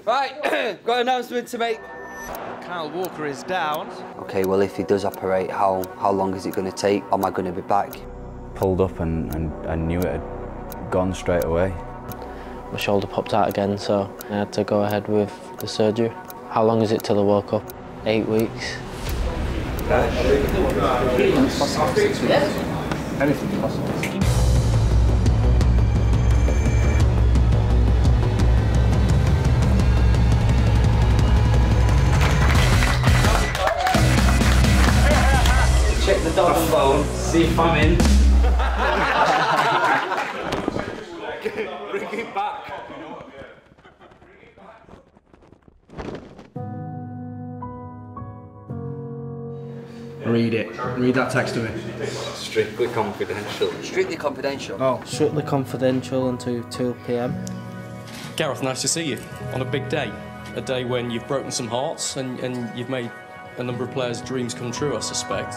Right, got an announcement to make. Kyle Walker is down. OK, well, if he does operate, how long is it going to take? Am I going to be back? Pulled up and I knew it had gone straight away. My shoulder popped out again, so I had to go ahead with the surgery. How long is it till the World Cup? 8 weeks. Anything's possible. Check the dog and bone, see if I'm in. Bring it back. Read it. Read that text to me. Strictly confidential. Strictly confidential? Oh. Strictly confidential until 2 p.m. Gareth, nice to see you on a big day. A day when you've broken some hearts and you've made a number of players' dreams come true, I suspect.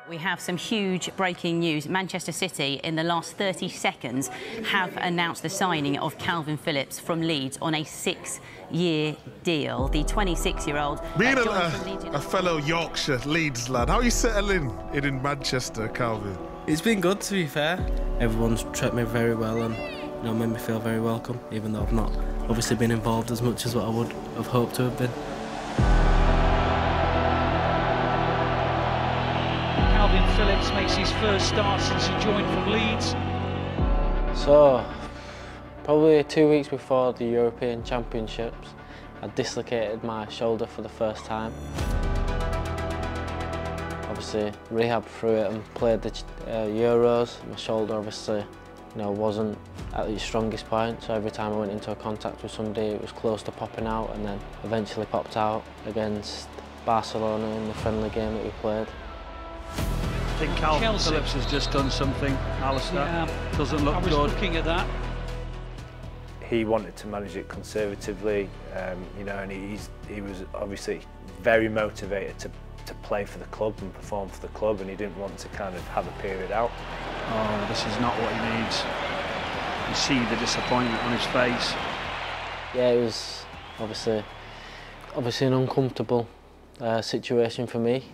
We have some huge breaking news. Manchester City, in the last 30 seconds, have announced the signing of Kalvin Phillips from Leeds on a 6-year deal. The 26-year-old... Being a fellow Yorkshire Leeds lad, how are you settling in Manchester, Kalvin? It's been good, to be fair. Everyone's treated me very well and made me feel very welcome, even though I've not obviously been involved as much as what I would have hoped to have been. Kalvin Phillips makes his first start since he joined from Leeds. So, probably 2 weeks before the European Championships, I dislocated my shoulder for the first time. Obviously, rehab through it and played the Euros. My shoulder obviously, wasn't at its strongest point, so every time I went into a contact with somebody, it was close to popping out, and then eventually popped out against Barcelona in the friendly game that we played. I think Kalvin Phillips has just done something, Alistair. Yeah, doesn't look I was good. looking at that. He wanted to manage it conservatively, and he was obviously very motivated to play for the club and perform for the club, and he didn't want to kind of have a period out. Oh, this is not what he needs. You see the disappointment on his face. Yeah, it was obviously an uncomfortable situation for me.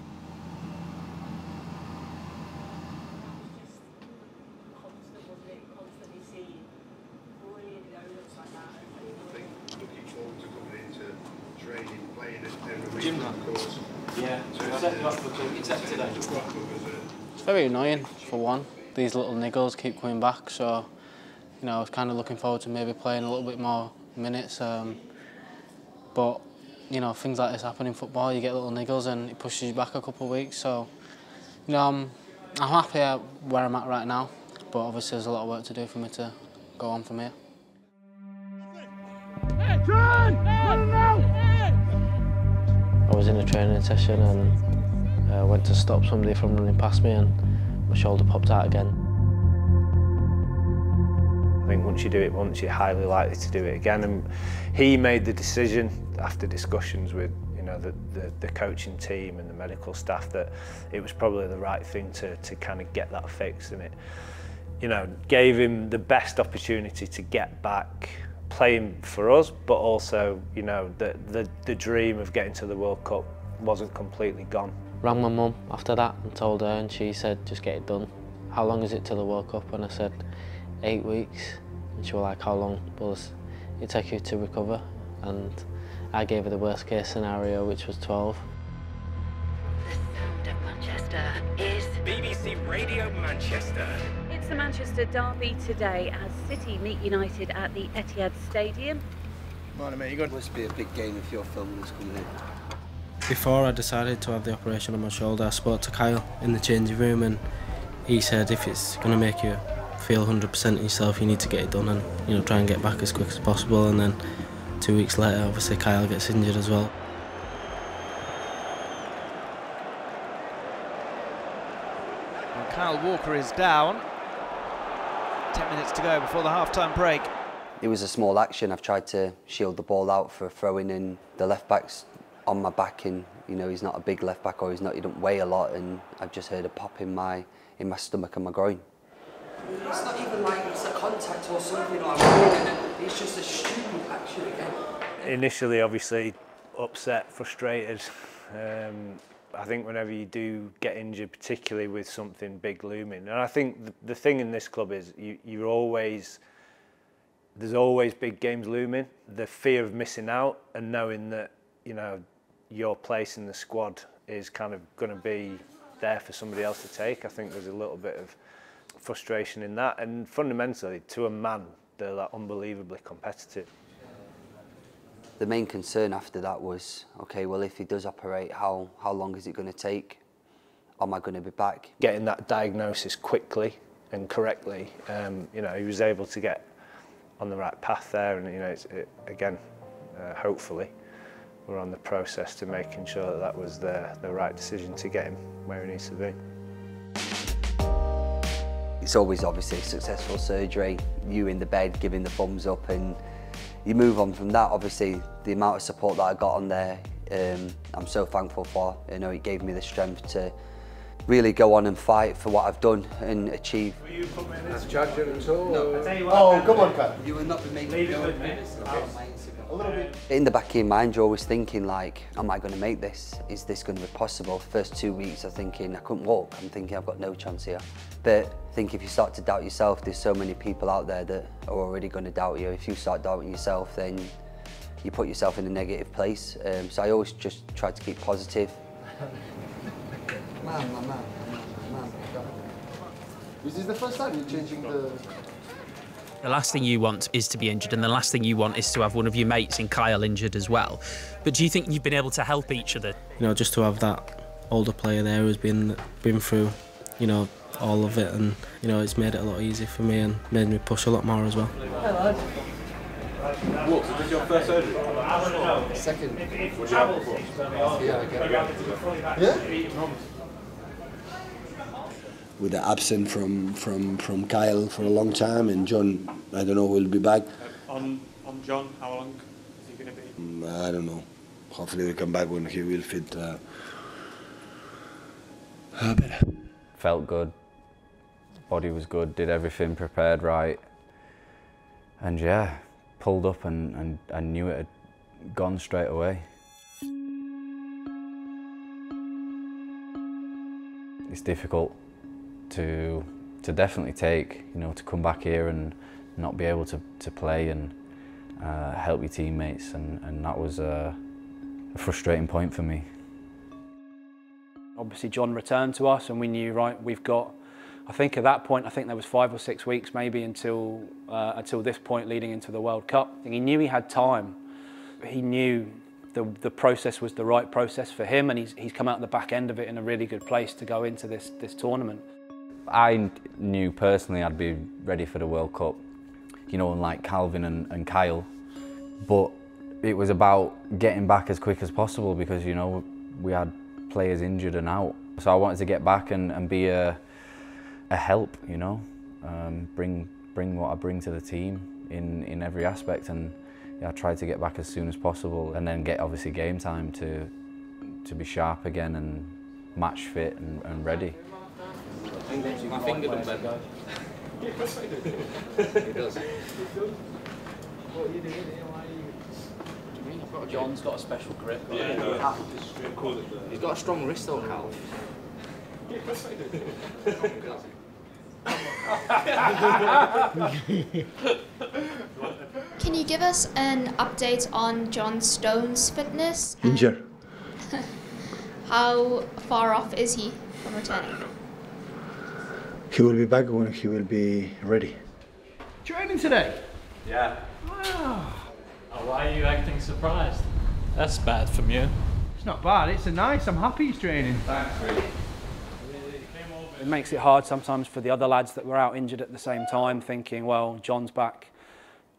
It's very annoying, for one. These little niggles keep coming back, so I was kind of looking forward to maybe playing a little bit more minutes. But things like this happen in football. You get little niggles and it pushes you back a couple of weeks. So I'm happy where I'm at right now, but obviously there's a lot of work to do for me to go on from here. I was in a training session and went to stop somebody from running past me, and my shoulder popped out again. I think once you do it once, you're highly likely to do it again. And he made the decision after discussions with the coaching team and the medical staff that it was probably the right thing to kind of get that fixed, and it gave him the best opportunity to get back playing for us, but also the dream of getting to the World Cup wasn't completely gone. Rang my mum after that and told her, and she said, just get it done. How long is it till the World Cup? And I said, 8 weeks. And she was like, how long will it take you to recover? And I gave her the worst case scenario, which was 12. The sound of Manchester is BBC Radio Manchester. It's the Manchester derby today as City meet United at the Etihad Stadium. Morning, mate, you good? Must be a big game if you're filming this coming in. Before I decided to have the operation on my shoulder, I spoke to Kyle in the changing room, and he said if it's going to make you feel 100% yourself, you need to get it done and try and get back as quick as possible. And then 2 weeks later, obviously Kyle gets injured as well. And Kyle Walker is down. 10 minutes to go before the half-time break. It was a small action. I've tried to shield the ball out for throwing in. The left back's on my back, and he's not a big left back, or he don't weigh a lot, and I've just heard a pop in my stomach and my groin. It's not even like it's a bat or something, or I'm running, and it's just a stupid action again. Initially, obviously, upset, frustrated. I think whenever you do get injured, particularly with something big looming, and I think the thing in this club is there's always big games looming. The fear of missing out and knowing that, you know, your place in the squad is kind of going to be there for somebody else to take. I think there's a little bit of frustration in that, and fundamentally, to a man, they're like unbelievably competitive. The main concern after that was, okay, well, if he does operate, how long is it going to take? Am I going to be back? Getting that diagnosis quickly and correctly, you know, he was able to get on the right path there, and you know, again, hopefully, we're on the process to making sure that that was the right decision to get him where he needs to be. It's always obviously a successful surgery, you in the bed giving the thumbs up, and you move on from that. Obviously, the amount of support that I got on there, I'm so thankful for. You know, it gave me the strength to really go on and fight for what I've done and achieve. Were you putting this charger at all? No. Oh, come on, Kat. You will not be making Leave it with me. A little bit. In the back of your mind, you're always thinking like, am I going to make this? Is this going to be possible? First 2 weeks, I'm thinking I couldn't walk. I'm thinking I've got no chance here. But I think if you start to doubt yourself, there's so many people out there that are already going to doubt you. If you start doubting yourself, then you put yourself in a negative place. So I always just try to keep positive. Man. Is this the first time you're changing the... The last thing you want is to be injured, and the last thing you want is to have one of your mates in Kyle injured as well. But do you think you've been able to help each other? You know, just to have that older player there who's been through, you know, all of it, and you know, it's made it a lot easier for me and made me push a lot more as well. Hello. What, so this is your first surgery? Second. What did you have before? Yeah? With the absence from Kyle for a long time, and John, I don't know, will be back. On John, how long is he going to be? I don't know. Hopefully we come back when he will fit better. Felt good, body was good, did everything, prepared right, and yeah, pulled up and I knew it had gone straight away. It's difficult to definitely take, you know, to come back here and not be able to play and help your teammates, and that was a frustrating point for me. Obviously John returned to us and we knew, right, we've got, I think at that point, I think there was 5 or 6 weeks maybe until this point leading into the World Cup. He knew he had time. He knew the process was the right process for him, and he's come out the back end of it in a really good place to go into this tournament. I knew personally I'd be ready for the World Cup, you know, unlike Kalvin and Kyle, but it was about getting back as quick as possible because, you know, we had players injured and out. So I wanted to get back and be a help, you know, bring what I bring to the team in every aspect, and yeah, I tried to get back as soon as possible and then get obviously game time to be sharp again and match fit and ready. My finger done better. It does. What are you doing? John's got a special grip. Yeah, he's got a strong wrist though, Cal. Can you give us an update on John Stone's fitness? Injured. How far off is he from returning? He will be back when he will be ready. Training today? Yeah. Wow. Oh, why are you acting surprised? That's bad from you. It's not bad, it's nice. I'm happy he's training. Thanks, really. It makes it hard sometimes for the other lads that were out injured at the same time, thinking, well, John's back.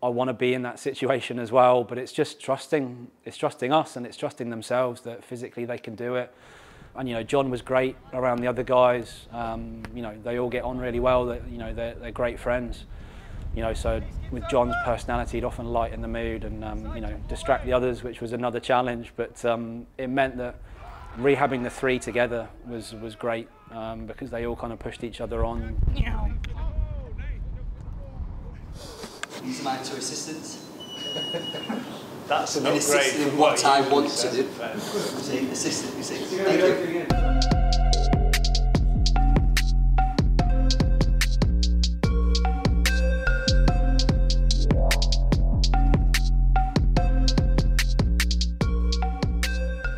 I want to be in that situation as well, but it's just trusting. It's trusting us and it's trusting themselves that physically they can do it. And you know, John was great around the other guys. You know, they all get on really well. You know, they're great friends. You know, so with John's personality, he'd often lighten the mood and you know, distract the others, which was another challenge. But it meant that rehabbing the three together was great because they all kind of pushed each other on. These are my 2 assistants. That's an an upgrade assistant from in what I you want said. to do. See, assistant, you see. Thank you.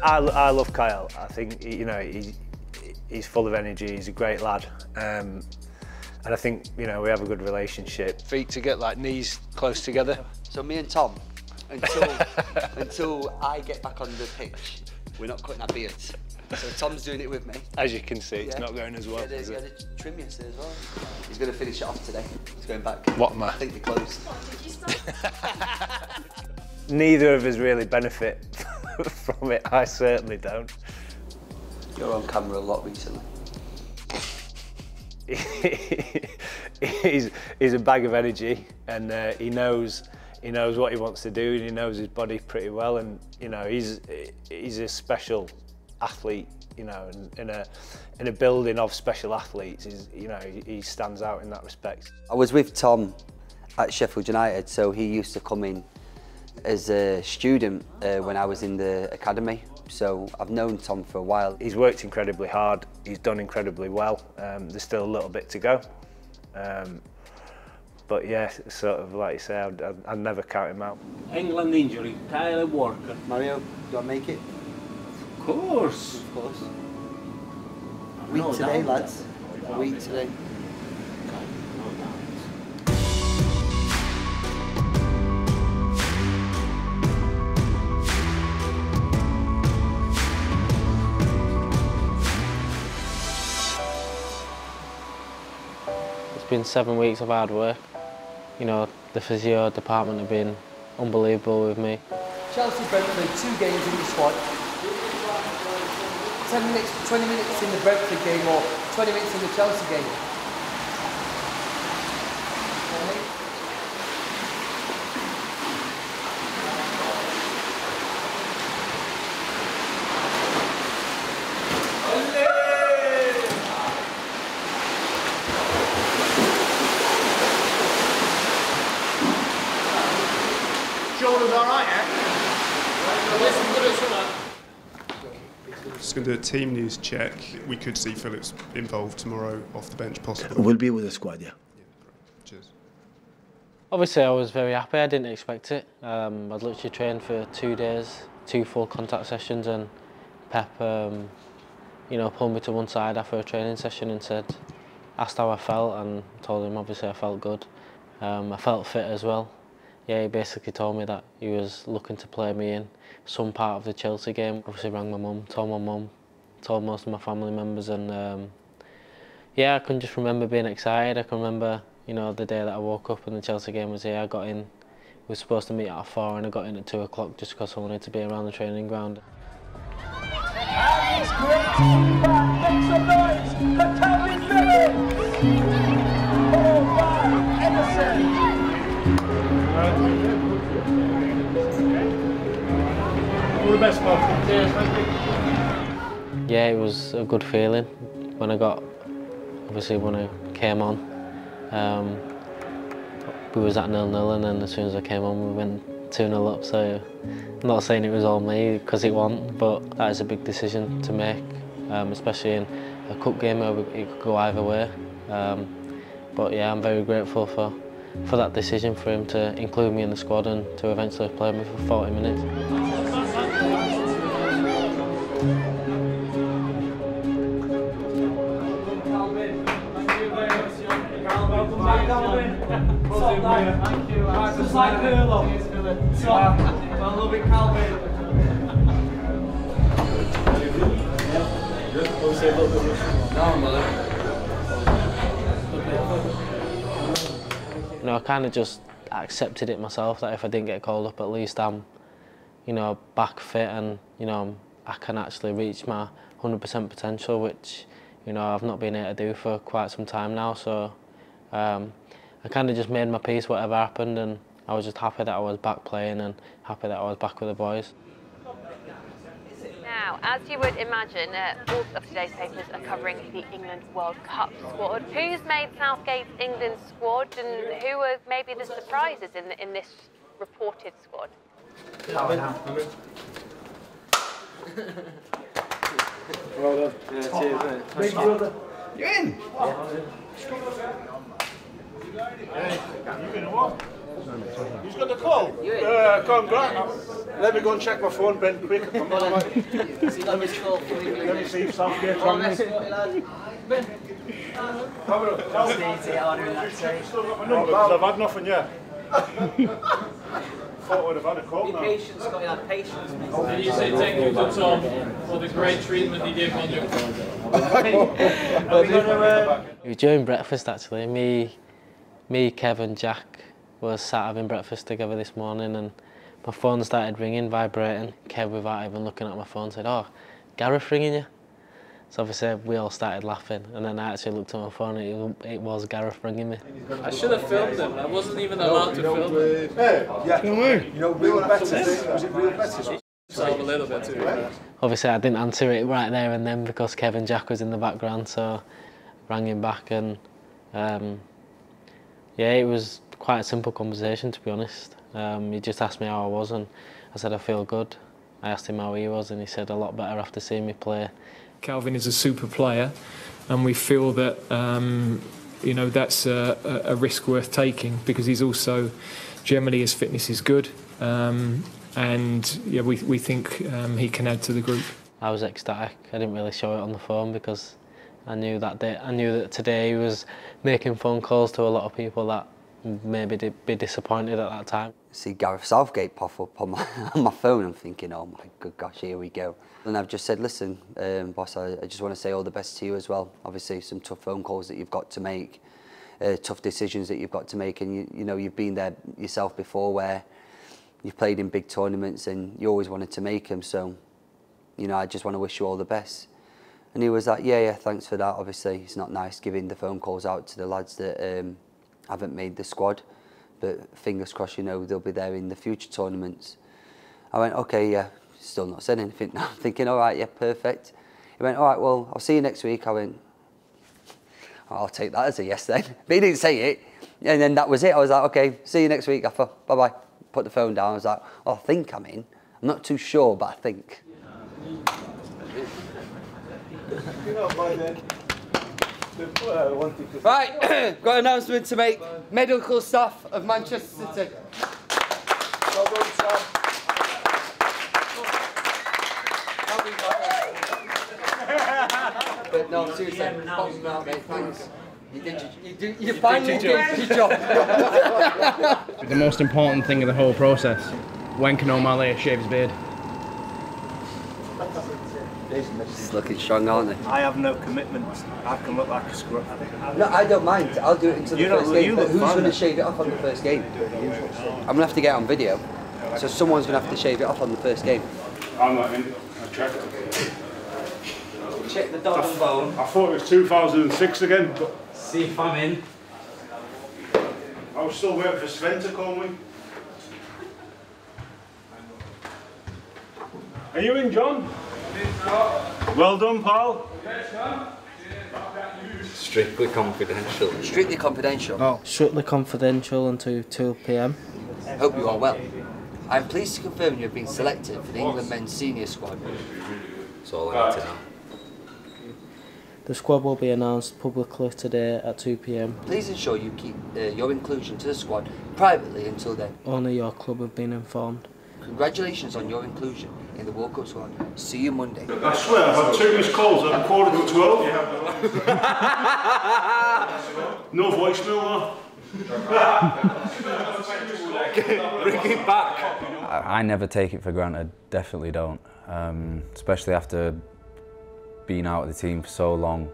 I love Kyle. I think he's full of energy. He's a great lad, and I think we have a good relationship. Feet to get like knees close together. So me and Tom, until I get back on the pitch, we're not cutting our beards. So Tom's doing it with me. As you can see, it's not going as well. He had a trim yesterday as well. He's going to finish it off today. He's going back. What am I? I think they're closed. Neither of us really benefit from it. I certainly don't. You're on camera a lot recently. He's a bag of energy, and he knows what he wants to do, and he knows his body pretty well. And he's a special athlete. In a building of special athletes, he stands out in that respect. I was with Tom at Sheffield United, so he used to come in as a student when I was in the academy. So I've known Tom for a while. He's worked incredibly hard, he's done incredibly well. There's still a little bit to go. But yeah, sort of like you say, I'd never count him out. England injury, Kyle Walker. Mario, do I make it? Of course. Of course. Week today, lads. Week today. It's been 7 weeks of hard work. The physio department have been unbelievable with me. Chelsea Brentford, 2 games in the squad. 10 minutes, 20 minutes in the Brentford game or 20 minutes in the Chelsea game. Shoulders all right, eh? Just going to do a team news check. We could see Phillips involved tomorrow off the bench, possibly. We'll be with the squad, yeah. Cheers. Obviously, I was very happy. I didn't expect it. I'd literally trained for 2 days, 2 full contact sessions, and Pep, pulled me to one side after a training session and asked how I felt, and told him obviously I felt good. I felt fit as well. Yeah, he basically told me that he was looking to play me in some part of the Chelsea game. Obviously rang my mum, told most of my family members, and yeah, I can just remember being excited. I can remember, the day that I woke up and the Chelsea game was here. I got in, we were supposed to meet at 4 and I got in at 2 o'clock just because I wanted to be around the training ground. And it's great to be back. Make some noise for Kalvin Phillips. Oh, wow, Edison. All the best, Bob. Cheers, thank you. Yeah, it was a good feeling when I came on. We was at 0-0, and then as soon as I came on, we went 2-0 up. So I'm not saying it was all me because it wasn't, but that is a big decision to make, especially in a cup game where it could go either way. But yeah, I'm very grateful for that decision, for him to include me in the squad and to eventually play me for 40 minutes. Thank you. Just like Hurlo. Well, love it, Kalvin. I kind of just accepted it myself, that if I didn't get called up, at least I'm, back fit, and I can actually reach my 100% potential, which I've not been able to do for quite some time now. So I kind of just made my peace whatever happened, and I was just happy that I was back playing and happy that I was back with the boys. Now, Now, as you would imagine, all of today's papers are covering the England World Cup squad. Who's made Southgate's England squad, and who are maybe the surprises in this reported squad? Well done. Yeah, cheers, mate. Big brother. You're in? Who's got the call? Congrats. Let me go and check my phone, Ben, quick. Let me see if Southgate's on me. Ben. Still got my number because I've had nothing yet. Thought I'd have had a call now. Patience, Scott, you had patience. Did you say thank you to Tom for the great treatment he gave on you? It was during breakfast actually. Me, Kev and Jack was sat having breakfast together this morning, and my phone started ringing, vibrating. Kev, without even looking at my phone, said, "Oh, Gareth ringing you?" So obviously we all started laughing, and then I actually looked at my phone and it was Gareth ringing me. I should have filmed him. I wasn't even allowed to film him. Yeah, you know, real better. Was it real better? So a little bit too. Obviously I didn't answer it right there and then because Kev and Jack was in the background, so I rang him back, and yeah, it was quite a simple conversation, to be honest. He just asked me how I was, and I said I feel good. I asked him how he was, and he said a lot better after seeing me play. Kalvin is a super player, and we feel that you know, that's a risk worth taking, because he's also generally his fitness is good, and yeah, we think he can add to the group. I was ecstatic. I didn't really show it on the phone because I knew that today he was making phone calls to a lot of people that maybe be disappointed at that time. See Gareth Southgate pop up on my phone. I'm thinking, oh my good gosh, here we go. And I've just said, listen, boss, I just want to say all the best to you as well. Obviously, some tough phone calls that you've got to make, tough decisions that you've got to make, and you know, you've been there yourself before, where you've played in big tournaments and you always wanted to make them. So, you know, I just want to wish you all the best. And he was like, yeah, thanks for that. Obviously, it's not nice giving the phone calls out to the lads that haven't made the squad, but fingers crossed, you know, they'll be there in the future tournaments. I went, okay, yeah, still not said anything. I'm thinking, all right, yeah, perfect. He went, all right, well, I'll see you next week. I went, I'll take that as a yes then. But he didn't say it, and then that was it. I was like, okay, see you next week, Gaffer, bye-bye. Put the phone down. I was like, oh, I think I'm in. I'm not too sure, but I think. Right, got an announcement to make. Medical staff of Manchester City. Well done, Sam. But no, seriously, bottom out, mate, thanks. You finally did your job. The most important thing of the whole process, when can O'Malley shave his beard? It's looking strong, aren't they? I have no commitments. I can look like a scrub. No, I don't mind. I'll do it until the first game. But who's going to shave it off on the first game? I'm going to have to get it on video. So someone's going to have to shave it off on the first game. I'm not in. I checked. Check the dog and bone. I thought it was 2006 again, but... See if I'm in. I was still waiting for Sven to call me. Are you in, John? Well done, pal. Strictly confidential. Strictly confidential? Oh. Strictly confidential until 2 p.m. Hope you are well. I'm pleased to confirm you have been selected for the England men's senior squad. That's all I need to know. The squad will be announced publicly today at 2 p.m. Please ensure you keep your inclusion to the squad privately until then. Only your club have been informed. Congratulations on your inclusion in the World Cup squad. See you Monday. I swear, I've had 2 missed calls at 11:45. No voicemail, Bring it back. I never take it for granted, definitely don't. Especially after being out of the team for so long.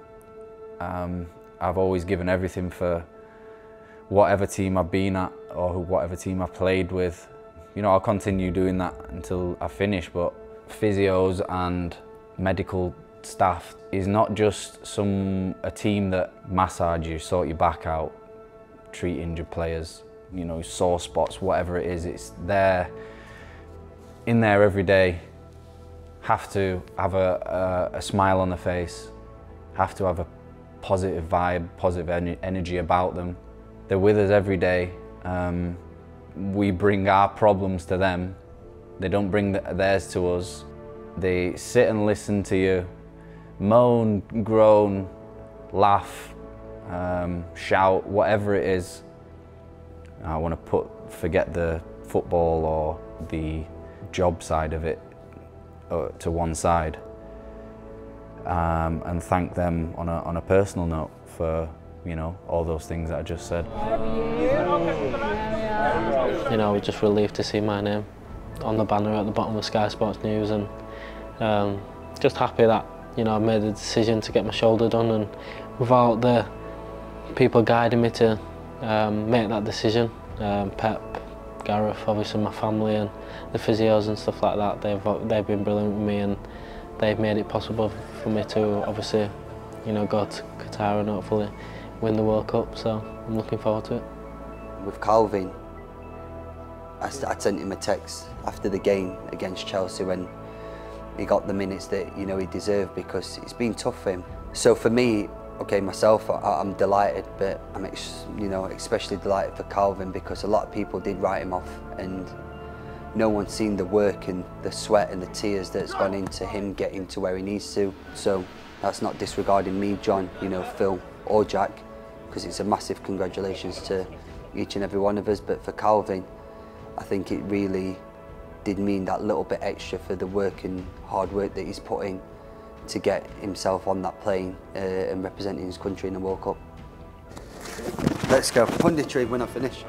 I've always given everything for whatever team I've been at or whatever team I've played with. You know, I'll continue doing that until I finish, but physios and medical staff is not just a team that massage you, sort your back out, treat injured players, you know, sore spots, whatever it is. It's there, in there every day, have to have a smile on the face, have to have a positive vibe, positive energy about them. They're with us every day. We bring our problems to them. They don't bring theirs to us. They sit and listen to you, moan, groan, laugh, shout, whatever it is. I want to forget the football or the job side of it to one side, and thank them on a personal note for, you know, all those things that I just said. You know, we're just relieved to see my name on the banner at the bottom of Sky Sports News, and just happy that, you know, I've made the decision to get my shoulder done, and without the people guiding me to make that decision, Pep, Gareth, obviously my family and the physios and stuff like that, they've been brilliant with me, and they've made it possible for me to obviously, you know, go to Qatar and hopefully win the World Cup, so I'm looking forward to it. With Kalvin, I sent him a text after the game against Chelsea when he got the minutes that, you know, he deserved, because it's been tough for him. So for me, okay, myself, I'm delighted, but I'm you know, especially delighted for Kalvin, because a lot of people did write him off, and no one's seen the work and the sweat and the tears that's gone into him getting to where he needs to. So that's not disregarding me, John, you know, Phil or Jack, because it's a massive congratulations to each and every one of us. But for Kalvin, I think it really did mean that little bit extra for the work and hard work that he's put in to get himself on that plane and representing his country in the World Cup. Let's go. Punditry when I finish.